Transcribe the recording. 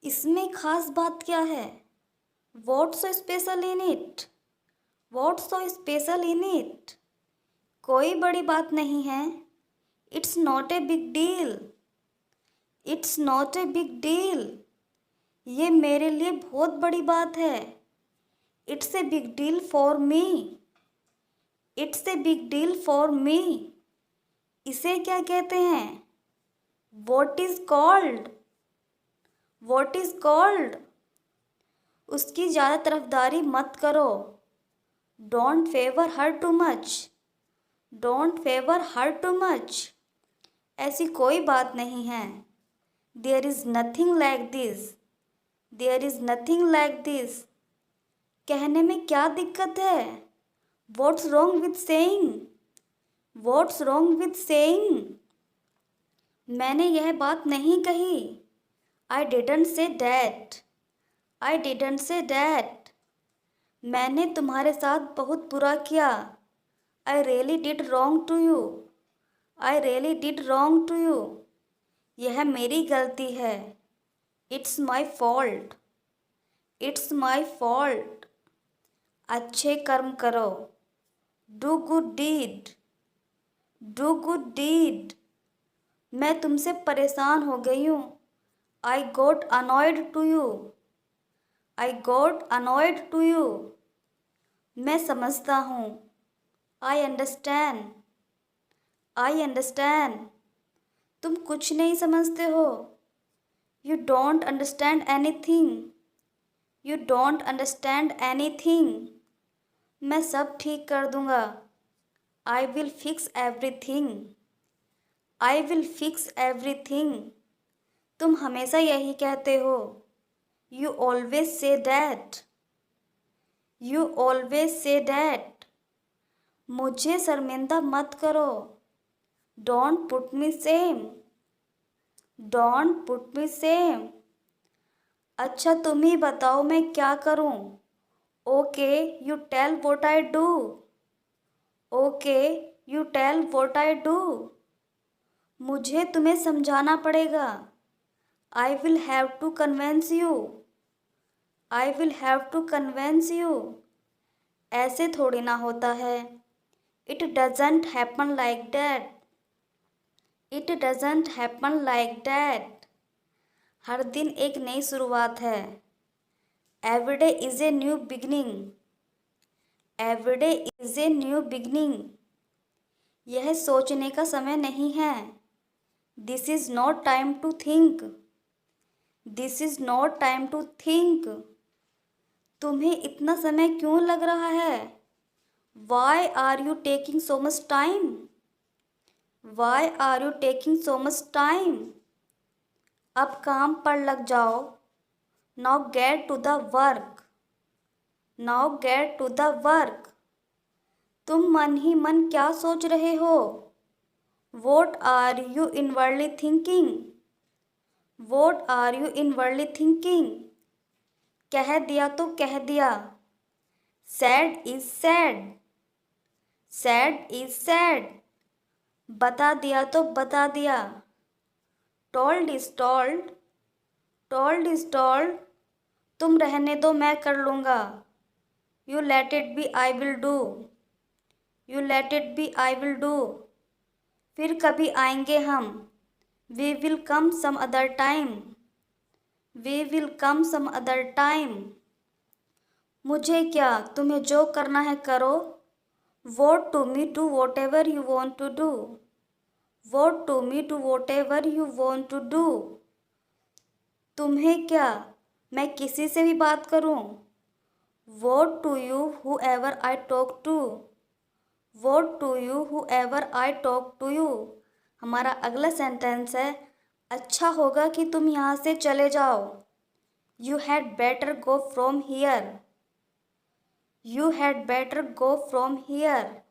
इसमें खास बात क्या है? What's so special in it? What's so special in it? कोई बड़ी बात नहीं है. It's not a big deal. It's not a big deal. ये मेरे लिए बहुत बड़ी बात है. It's a big deal for me. It's a big deal for me. इसे क्या कहते हैं? What is called? What is called? उसकी ज़्यादा तरफदारी मत करो. Don't favor her too much. Don't favor her too much. ऐसी कोई बात नहीं है. There is nothing like this. There is nothing like this. कहने में क्या दिक्कत है? What's wrong with saying? What's wrong with saying? मैंने यह बात नहीं कही. I didn't say that. I didn't say that. मैंने तुम्हारे साथ बहुत बुरा किया. I really did wrong to you. I really did wrong to you. यह मेरी गलती है. It's my fault. It's my fault. अच्छे कर्म करो. Do good deed. Do good deed. मैं तुमसे परेशान हो गई हूँ. I got annoyed to you. I got annoyed to you. मैं समझता हूँ. I understand. I understand. तुम कुछ नहीं समझते हो. You don't understand anything. You don't understand anything. मैं सब ठीक कर दूँगा. I will fix everything. I will fix everything. तुम हमेशा यही कहते हो. You always say that. You always say that. मुझे शर्मिंदा मत करो. Don't put me shame. Don't put me shame. अच्छा तुम ही बताओ मैं क्या करूं. Okay, you tell what I do. Okay, you tell what I do. मुझे तुम्हें समझाना पड़ेगा. I will have to convince you. I will have to convince you. ऐसे थोड़ी ना होता है. It doesn't happen like that. It doesn't happen like that. हर दिन एक नई शुरुआत है. Every day is a new beginning. Every day is a new beginning. यह सोचने का समय नहीं है. This is not time to think. This is not time to think. तुम्हें इतना समय क्यों लग रहा है? Why are you taking so much time? Why are you taking so much time? अब काम पर लग जाओ. Now get to the work. Now get to the work. तुम मन ही मन क्या सोच रहे हो? What are you inwardly thinking? What are you inwardly thinking? कह दिया तो कह दिया. Said is said. Said is said. बता दिया तो बता दिया. Told is told. Told is told. तुम रहने दो मैं कर लूँगा. You let it be I will do. You let it be I will do. फिर कभी आएंगे हम. We will come some other time. We will come some other time. मुझे क्या, तुम्हें जो करना है करो. Vote to me, do whatever you want to do. Vote to me, do whatever you want to do. तुम्हें क्या, मैं किसी से भी बात करूं. Vote to you, whoever I talk to. Vote to you, whoever I talk to you. हमारा अगला सेंटेंस है. अच्छा होगा कि तुम यहाँ से चले जाओ. You had better go from here. You had better go from here.